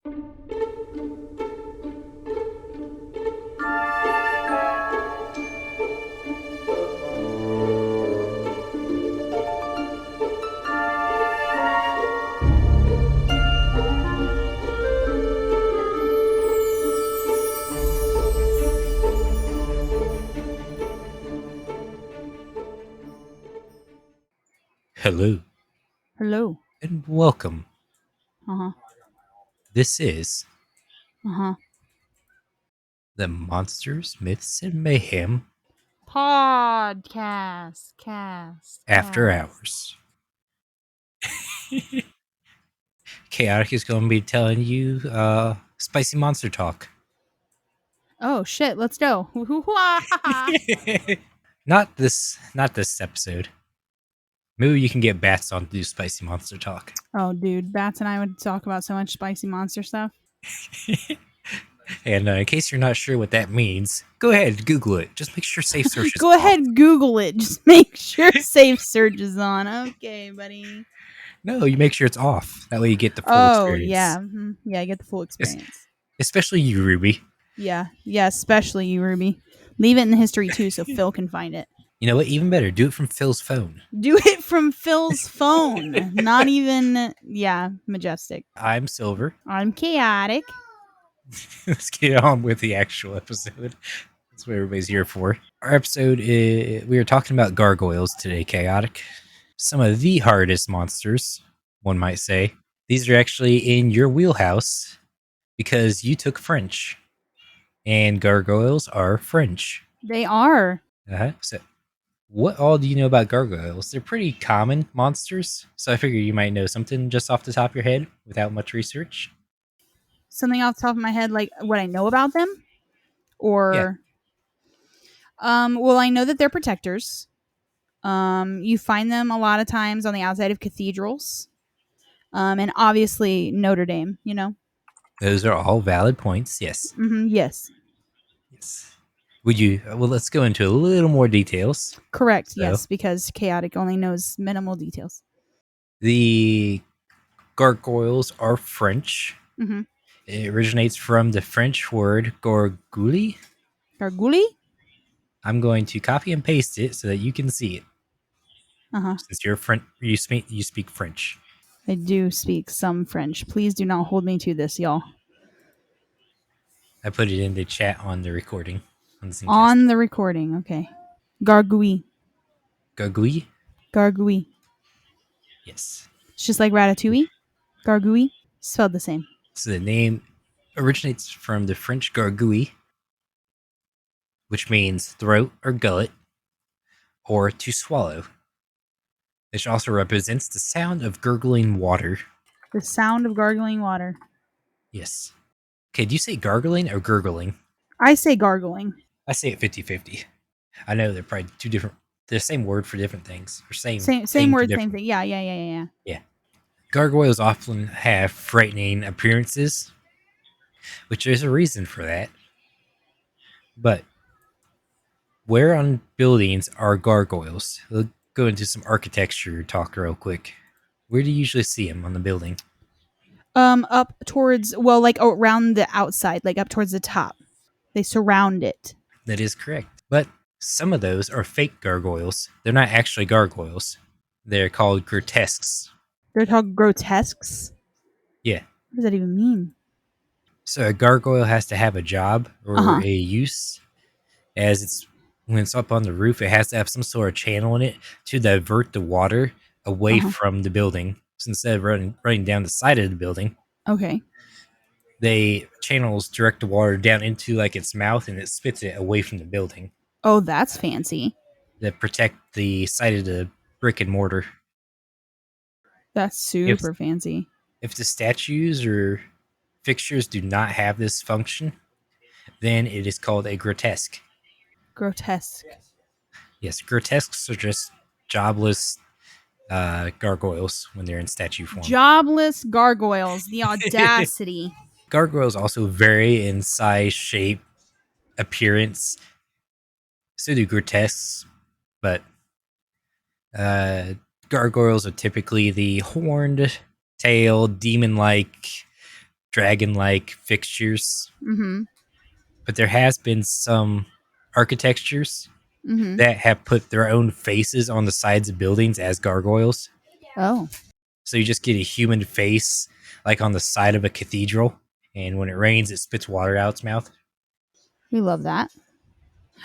Hello Hello. and welcome. Uh-huh. This is Uh-huh. the Monsters, Myths, and Mayhem Podcast. Cast. After Hours. Chaotic is going to be telling you spicy monster talk. Oh shit, let's go. not this episode. Maybe you can get Bats on to do spicy monster talk. Oh dude, Bats and I would talk about so much spicy monster stuff. And in case you're not sure what that means, go ahead, Google it. Just make sure safe search is Go off. ahead, Google it. Just make sure safe search is on. Okay, buddy. No, you make sure it's off. That way you get the full Oh experience. yeah. Yeah, I get the full experience. Especially you, Ruby. Yeah. Yeah, especially you, Ruby. Leave it in the history too so Phil can find it. You know what? Even better, do it from Phil's phone. Do it from Phil's phone. Not even majestic. I'm Silver. I'm chaotic. Let's get on with the actual episode. That's what everybody's here for. Our episode is we are talking about gargoyles today, Chaotic. Some of the hardest monsters, one might say. These are actually in your wheelhouse because you took French. And gargoyles are French. They are. So what all do you know about gargoyles? They're pretty common monsters, so I figure you might know something just off the top of your head without much research. Something off the top of my head, like what I know about them, or well, I know that they're protectors. You find them a lot of times on the outside of cathedrals, and obviously Notre Dame. You know. Those are all valid points. Yes. Yes. Yes. Would you? Well, let's go into a little more details. Correct. So, yes, because Chaotic only knows minimal details. The gargoyles are French. Mm-hmm. It originates from the French word gargoule. Gargoyle. I'm going to copy and paste it so that you can see it. Uh-huh. Since you're French, you speak French. I do speak some French. Please do not hold me to this, y'all. I put it in the chat on the recording. On the recording, okay. Gargoyle. Gargoyle? Gargoyle. Yes. It's just like Ratatouille. Gargoyle. Spelled the same. So the name originates from the French gargouille, which means throat or gullet, or to swallow. Which also represents the sound of gurgling water. The sound of gargling water. Yes. Okay, do you say gargling or gurgling? I say gargling. I say it 50-50. I know they're probably two different. They're the same word for different things. Or same word, same thing. Yeah. Yeah. Gargoyles often have frightening appearances, which there's a reason for that. But where on buildings are gargoyles? We'll go into some architecture talk real quick. Where do you usually see them on the building? Up towards, well, like around the outside, like up towards the top. They surround it. That is correct. But some of those are fake gargoyles. They're not actually gargoyles. They're called grotesques. They're called grotesques? Yeah. What does that even mean? So a gargoyle has to have a job or a use, as it's when it's up on the roof, it has to have some sort of channel in it to divert the water away from the building. So instead of running down the side of the building, okay, they channels direct the water down into like its mouth, and it spits it away from the building. Oh, that's fancy. That protect the side of the brick and mortar. That's super fancy. If the statues or fixtures do not have this function, then it is called a grotesque. Grotesque. Yes, grotesques are just jobless gargoyles when they're in statue form. Jobless gargoyles. The audacity. Gargoyles also vary in size, shape, appearance. So do grotesques, but gargoyles are typically the horned, tailed, demon-like, dragon-like fixtures, Mm-hmm. but there has been some architectures Mm-hmm. that have put their own faces on the sides of buildings as gargoyles. Oh, So you just get a human face like on the side of a cathedral, and when it rains, it spits water out its mouth. we love that.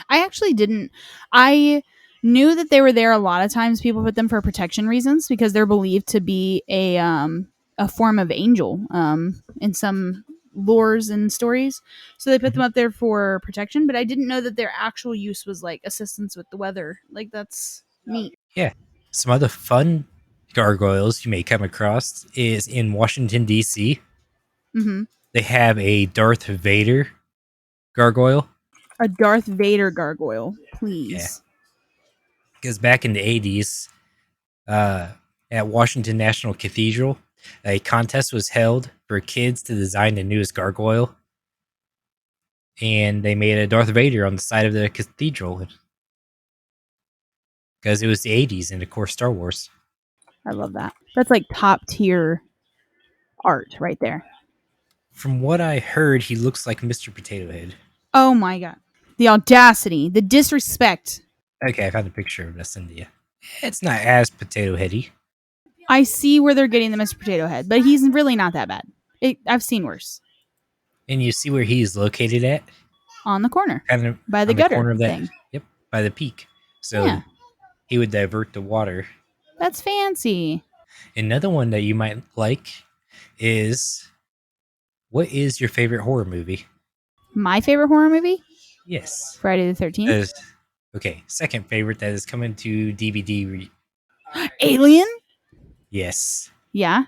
I actually didn't. I knew that they were there a lot of times. People put them for protection reasons because they're believed to be a form of angel in some lores and stories. So they put them Mhm. up there for protection. But I didn't know that their actual use was like assistance with the weather. Like that's neat. Yeah. Some other fun gargoyles you may come across is in Washington, D.C. Mm-hmm. They have a Darth Vader gargoyle. A Darth Vader gargoyle, Yeah. please. Because back in the 80s, uh, at Washington National Cathedral, a contest was held for kids to design the newest gargoyle. And they made a Darth Vader on the side of the cathedral because it was the 80s and, of course, Star Wars. I love that. That's like top tier art right there. From what I heard, he looks like Mr. Potato Head. Oh my god. The audacity, the disrespect. Okay, I found a picture of this in you. It's not as potato heady. I see where they're getting the Mr. Potato Head, but he's really not that bad. I've seen worse. And you see where he's located at? On the corner, Kind of by the on the gutter corner of that. thing. Yep, by the peak. So Yeah, he would divert the water. that's fancy. Another one that you might like is, what is your favorite horror movie? My favorite horror movie? Yes. Friday the 13th. Okay, second favorite that is coming to DVD. Alien? Yes. Yeah.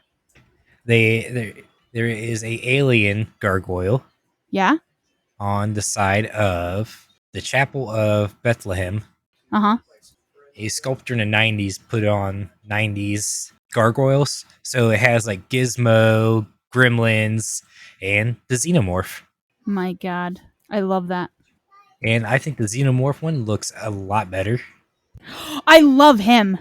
There is a alien gargoyle Yeah. on the side of the Chapel of Bethlehem. Uh-huh. A sculptor in the 90s put on 90s gargoyles. So it has like Gizmo, Gremlins, and the Xenomorph. My god. I love that. And I think the Xenomorph one looks a lot better. I love him.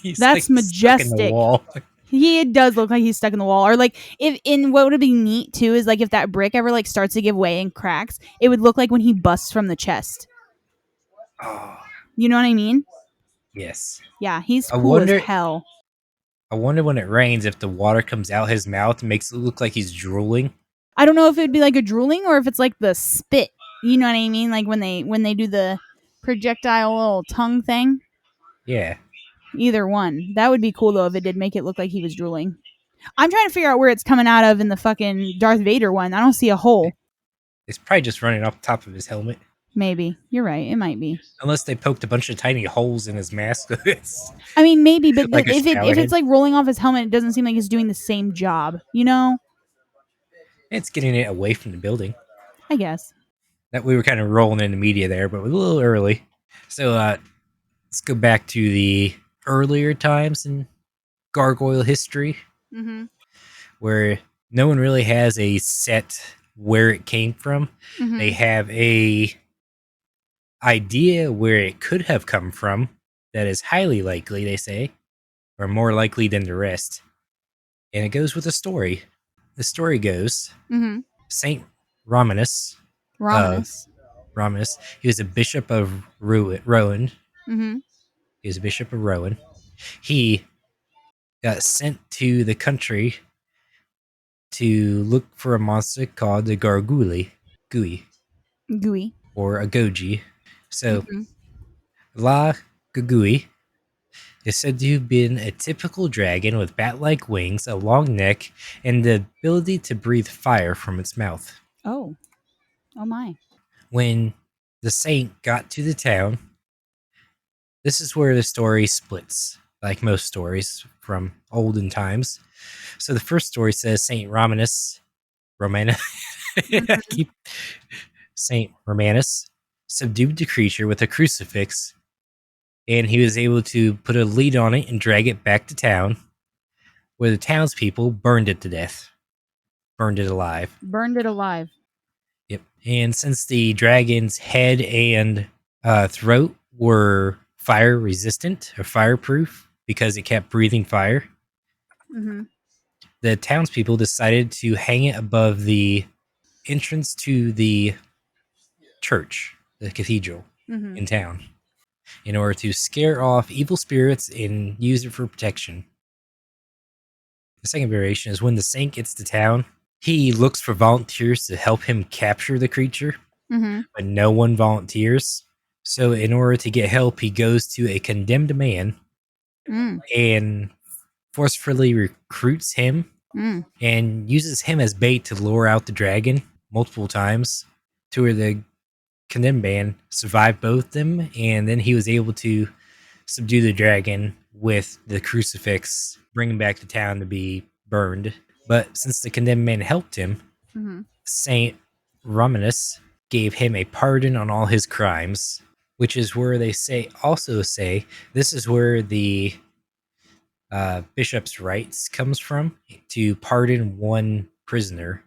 He's That's like stuck in the majestic. wall. He does look like he's stuck in the wall. Or like if in what would be neat too is like if that brick ever like starts to give way and cracks, it would look like when he busts from the chest. Oh, You know what I mean? yes. Yeah, he's I cool as wonder hell. I wonder when it rains if the water comes out his mouth and makes it look like he's drooling. I don't know if it'd be like a drooling or if it's like the spit. You know what I mean? Like when they do the projectile little tongue thing. Yeah. Either one. That would be cool though if it did make it look like he was drooling. I'm trying to figure out where it's coming out of in the fucking Darth Vader one. I don't see a hole. It's probably just running off the top of his helmet. Maybe. You're right. It might be. Unless they poked a bunch of tiny holes in his mask. It's I mean, maybe, but like a shower if it's head. like rolling off his helmet, it doesn't seem like it's doing the same job. You know? It's getting it away from the building. I guess. That we were kind of rolling in the media there, but a little early. So let's go back to the earlier times in gargoyle history, Mm-hmm. where no one really has a set where it came from. Mm-hmm. They have a idea where it could have come from that is highly likely, they say, or more likely than the rest. And it goes with a story. The story goes, Mm-hmm. Saint Romanus of Romanus. Romanus, he was a bishop of Rowan. Mm-hmm. He was a bishop of Rowan. He got sent to the country to look for a monster called the Gargoyle, Gooey. or a Goji. So, Mm-hmm. La Gagui is said to have been a typical dragon with bat-like wings, a long neck, and the ability to breathe fire from its mouth. Oh. Oh my. When the saint got to the town, this is where the story splits, like most stories from olden times. So the first story says Saint Romanus, I keep Saint Romanus subdued the creature with a crucifix, and he was able to put a lead on it and drag it back to town, where the townspeople burned it to death, burned it alive. Burned it alive. Yep. And since the dragon's head and throat were fire resistant or fireproof because it kept breathing fire, Mm-hmm. the townspeople decided to hang it above the entrance to the church, the cathedral Mm-hmm. in town, in order to scare off evil spirits and use it for protection. The second variation is when the saint gets to town, he looks for volunteers to help him capture the creature, Mm-hmm. but no one volunteers. So, in order to get help, he goes to a condemned man Mm. and forcefully recruits him Mm. and uses him as bait to lure out the dragon multiple times to where the condemned man survived both of them, and then he was able to subdue the dragon with the crucifix, bringing back the town to be burned. But since the condemned man helped him, Mm-hmm. Saint Romanus gave him a pardon on all his crimes, which is where they say this is where the bishop's rights comes from, to pardon one prisoner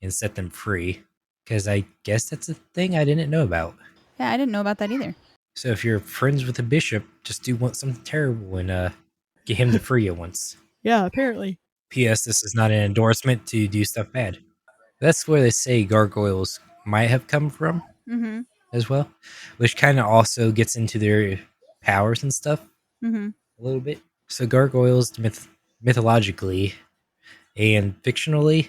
and set them free. Because I guess that's a thing I didn't know about. Yeah, I didn't know about that either. So if you're friends with a bishop, just do something terrible and get him to free you once. Yeah, apparently. P.S. This is not an endorsement to do stuff bad. That's where they say gargoyles might have come from Mm-hmm. as well, which kind of also gets into their powers and stuff Mm-hmm. a little bit. So gargoyles, mythologically and fictionally,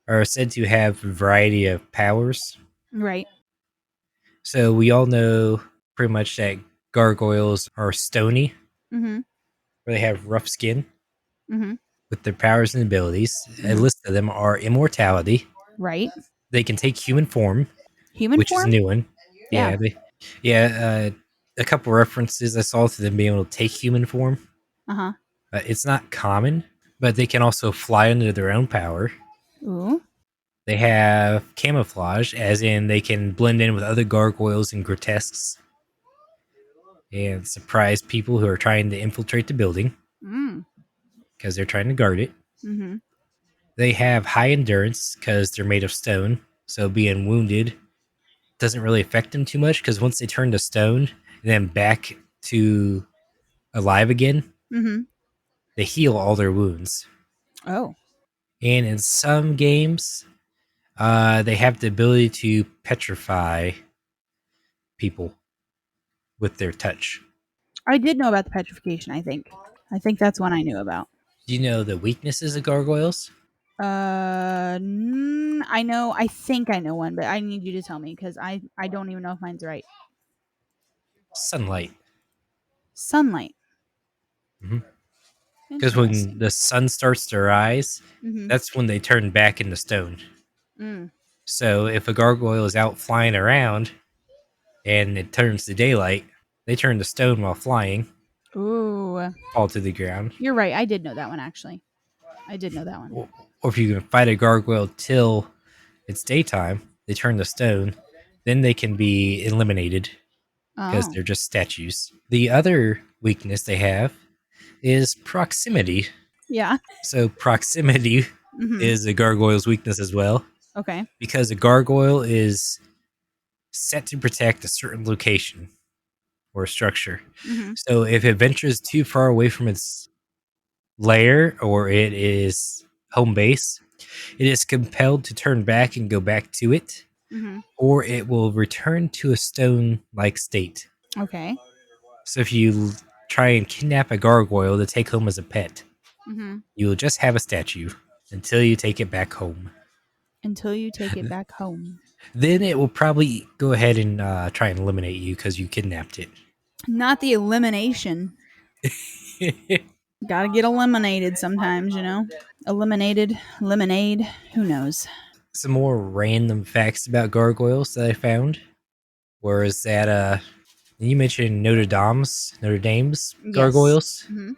are said to have a variety of powers. Right. So we all know pretty much that gargoyles are stony, Mm-hmm. where they have rough skin. Mm-hmm. With their powers and abilities, a Mhm. list of them are immortality. Right. They can take human form, Human which is a form? new one. Yeah. A couple references I saw to them being able to take human form. Uh-huh. It's not common, but they can also fly under their own power. Ooh. They have camouflage, as in they can blend in with other gargoyles and grotesques and surprise people who are trying to infiltrate the building Mm. because they're trying to guard it. Mm-hmm. They have high endurance because they're made of stone, so being wounded doesn't really affect them too much because once they turn to stone and then back to alive again, Mm-hmm. they heal all their wounds. Oh. And in some games, they have the ability to petrify people with their touch. I did know about the petrification, I think. I think that's one I knew about. Do you know the weaknesses of gargoyles? I know. I think I know one, but I need you to tell me because I don't even know if mine's right. Sunlight. Sunlight. Because when Interesting. the sun starts to rise, Mm-hmm. that's when they turn back into stone. Mm. So if a gargoyle is out flying around and it turns to daylight, they turn to stone while flying, Ooh. fall to the ground. You're right. I did know that one actually. I did know that one. Or if you can fight a gargoyle till it's daytime, they turn to stone, then they can be eliminated because Oh. they're just statues. The other weakness they have is proximity. Yeah. So proximity Mm-hmm. is a gargoyle's weakness as well, Okay. because a gargoyle is set to protect a certain location or structure. Mm-hmm. So if it ventures too far away from its lair or it is home base, it is compelled to turn back and go back to it, Mm-hmm. or it will return to a stone like state. Okay. So if you try and kidnap a gargoyle to take home as a pet, Mm-hmm. you will just have a statue until you take it back home. Until you take it back home. Then it will probably go ahead and try and eliminate you because you kidnapped it. Not the elimination. Gotta get eliminated sometimes, you know? Eliminated, lemonade, who knows? Some more random facts about gargoyles that I found. Whereas that you mentioned Notre Dame's Yes. gargoyles. Mm-hmm.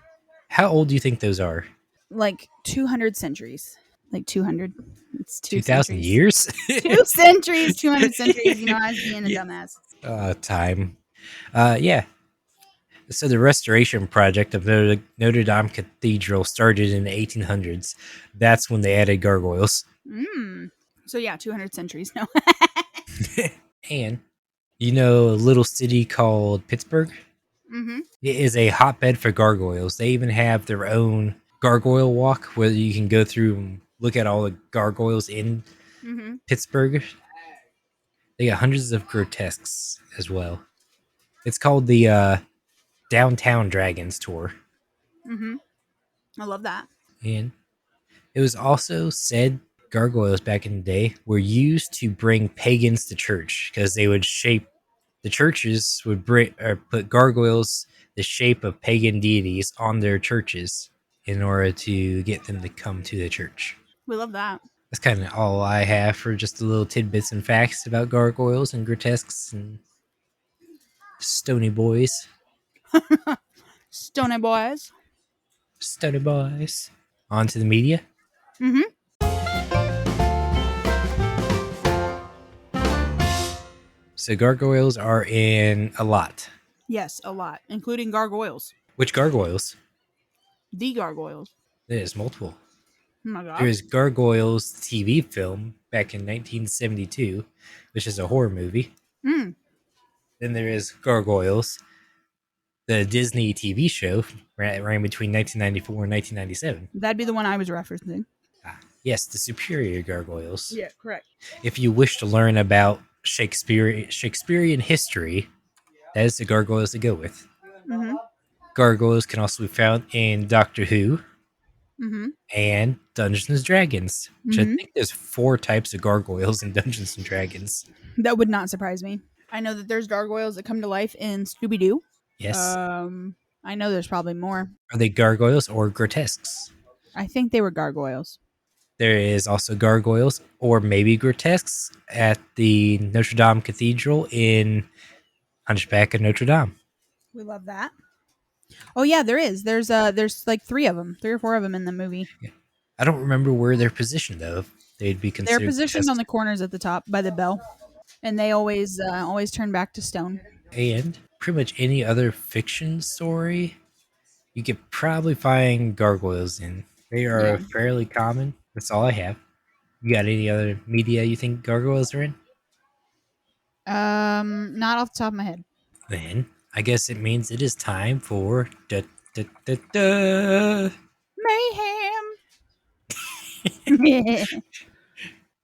How old do you think those are? Like 200 centuries. Like 200. It's 2,000 2 centuries. years? 2 centuries, 200 centuries. You know, I was being a Yeah. dumbass. Time. Yeah. So the restoration project of Notre Dame Cathedral started in the 1800s. That's when they added gargoyles. So yeah, 200 centuries. No. And you know a little city called Pittsburgh? Mm-hmm. It is a hotbed for gargoyles. They even have their own gargoyle walk where you can go through and look at all the gargoyles in Mm-hmm. Pittsburgh. They got hundreds of grotesques as well. It's called the Downtown Dragons Tour. Mm-hmm. I love that. And it was also said gargoyles back in the day were used to bring pagans to church because they would shape the churches would bring or put gargoyles the shape of pagan deities on their churches in order to get them to come to the church. We love that. That's kind of all I have for just the little tidbits and facts about gargoyles and grotesques and stony boys. Stony boys. Stony boys. On to the media. Mm-hmm. So gargoyles are in a lot. Yes, a lot, including gargoyles. Which gargoyles? The gargoyles. There's multiple. Oh my god. There's Gargoyles TV film back in 1972, which is a horror movie. Mm. Then there is Gargoyles, the Disney TV show, ran between 1994 and 1997. That'd be the one I was referencing. Yes, the Superior Gargoyles. Yeah, correct. If you wish to learn about Shakespearean history, that is the Gargoyles to go with. Mm-hmm. Gargoyles can also be found in Doctor Who Mm-hmm. and Dungeons and Dragons, which I Mm-hmm. think there's 4 types of gargoyles in Dungeons and Dragons. That would not surprise me. I know that there's gargoyles that come to life in Scooby Doo. Yes. I know there's probably more. Are they gargoyles or grotesques? I think they were gargoyles. There is also gargoyles or maybe grotesques at the Notre Dame Cathedral in Hunchback of Notre Dame. We love that. Oh yeah, there is. There's like 3 of them, 3 or 4 of them in the movie. Yeah. I don't remember where they're positioned though. They'd be They're considered positioned on the grotesques. corners at the top by the bell, and they always turn back to stone. And pretty much any other fiction story you could probably find gargoyles in. They are Yeah. fairly common. That's all I have. You got any other media you think gargoyles are in? Not off the top of my head. Then I guess it means it is time for da, da, da, da. Mayhem.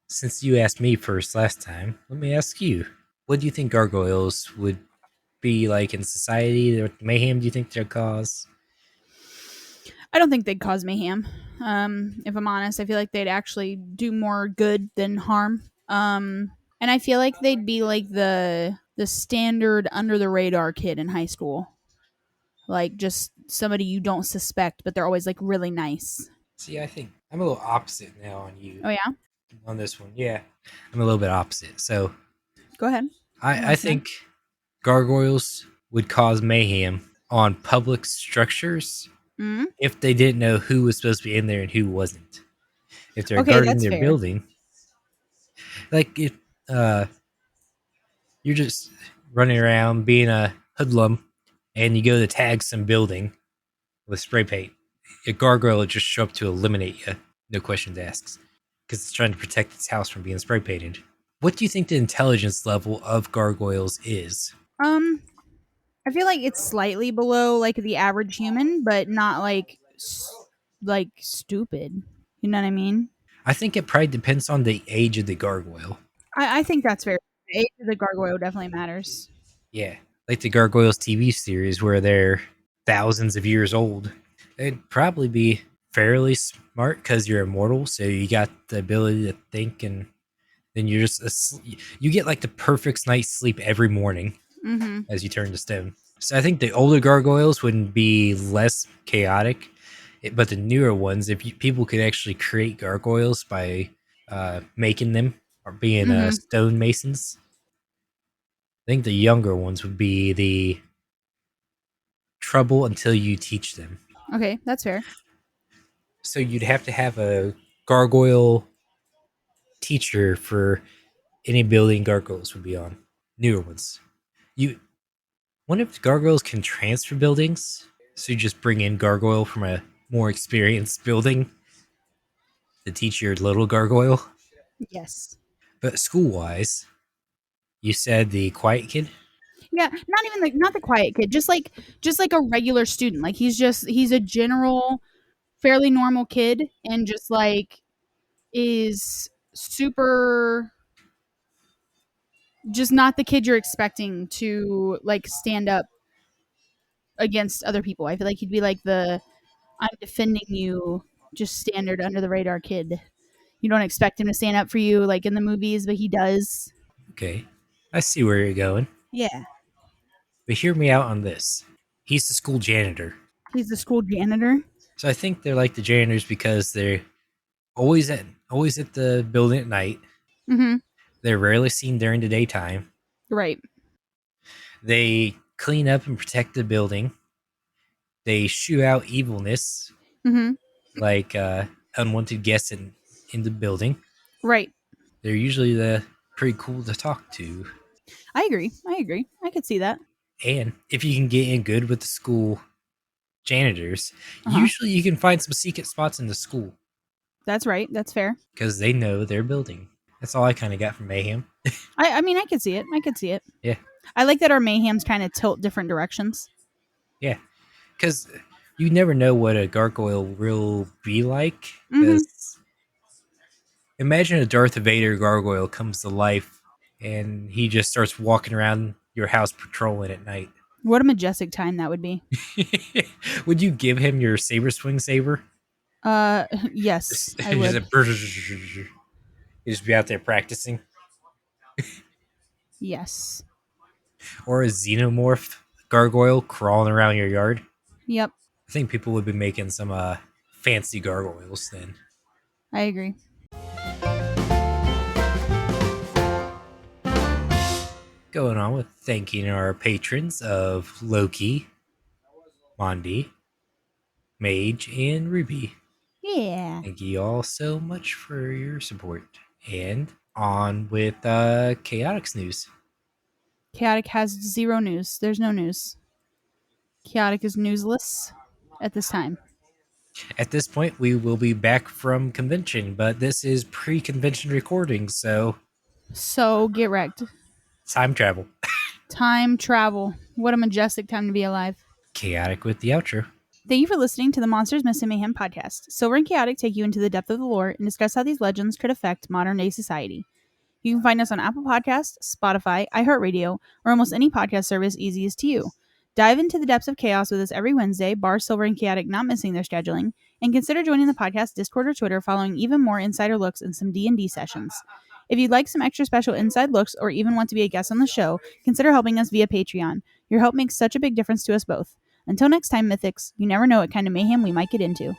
Since you asked me first last time, let me ask you. What do you think gargoyles would be like in society? What mayhem do you think they'll cause? I don't think they'd cause mayhem. If I'm honest, I feel like they'd actually do more good than harm. And I feel like they'd be like the standard under the radar kid in high school. Like just somebody you don't suspect, but they're always like really nice. See, I think I'm a little opposite now on you Oh yeah? on this one. Yeah, I'm a little bit opposite. So Go ahead. I think gargoyles would cause mayhem on public structures Mm-hmm. if they didn't know who was supposed to be in there and who wasn't. If they're Okay, guarding that's their fair. building, like if you're just running around being a hoodlum and you go to tag some building with spray paint, a gargoyle will just show up to eliminate you, no questions asked, because it's trying to protect its house from being spray painted. What do you think the intelligence level of gargoyles is? I feel like it's slightly below like the average human, but not like like stupid. You know what I mean? I think it probably depends on the age of the gargoyle. I think that's fair. The age of the gargoyle definitely matters. Yeah, like the Gargoyles TV series where they're thousands of years old. They'd probably be fairly smart because you're immortal, so you got the ability to think, and then you're just you get like the perfect night's sleep every morning Mm-hmm. as you turn to stone. So I think the older gargoyles would be less chaotic, but the newer ones, if people could actually create gargoyles by making them or being Mm-hmm. stone masons, I think the younger ones would be the trouble until you teach them. Okay, that's fair. So you'd have to have a gargoyle teacher for any building gargoyles would be on. Newer ones. You wonder if gargoyles can transfer buildings. So you just bring in gargoyle from a more experienced building to teach your little gargoyle. Yes. But school wise, you said the quiet kid. Yeah, not even like not the quiet kid, just like a regular student. Like he's a general fairly normal kid and just like is super just not the kid you're expecting to like stand up against other people. I feel like he'd be like the I'm defending you, just standard under the radar kid. You don't expect him to stand up for you like in the movies, but he does. Okay. I see where you're going. Yeah. But hear me out on this. He's the school janitor. He's the school janitor. So I think they're like the janitors because they're always at the building at night. Mm-hmm. They're rarely seen during the daytime. Right. They clean up and protect the building. They shoo out evilness, Mm-hmm. like unwanted guests in the building. Right. They're usually pretty cool to talk to. I agree. I could see that. And if you can get in good with the school janitors, Uh-huh. usually you can find some secret spots in the school That's right. That's fair. because they know their building. That's all I kind of got from Mayhem. I mean, I could see it. I could see it. Yeah. I like that our mayhems kind of tilt different directions. Yeah, because you never know what a gargoyle will be like. Mm-hmm. Because imagine a Darth Vader gargoyle comes to life and he just starts walking around your house patrolling at night. What a majestic time that would be. Would you give him your saber swing saber? Yes, I would. You just be out there practicing, Yes. or a xenomorph gargoyle crawling around your yard. Yep. I think people would be making some fancy gargoyles then. I agree. Going on with thanking our patrons of Loki, Mondi, Mage, and Ruby. Yeah. Thank you all so much for your support. And on with Chaotic's news. Chaotic has zero news. There's no news. Chaotic is newsless at this time. At this point, we will be back from convention, but this is pre-convention recording, so So get wrecked. time travel. Time travel. What a majestic time to be alive. Chaotic with the outro. Thank you for listening to the Monsters, Myths, and Mayhem podcast. Silver and Chaotic take you into the depth of the lore and discuss how these legends could affect modern day society. You can find us on Apple Podcasts, Spotify, iHeartRadio, or almost any podcast service easiest to you. Dive into the depths of chaos with us every Wednesday, bar Silver and Chaotic not missing their scheduling, and consider joining the podcast Discord or Twitter following even more insider looks and some D&D sessions. If you'd like some extra special inside looks or even want to be a guest on the show, consider helping us via Patreon. Your help makes such a big difference to us both. Until next time, Mythics, you never know what kind of mayhem we might get into.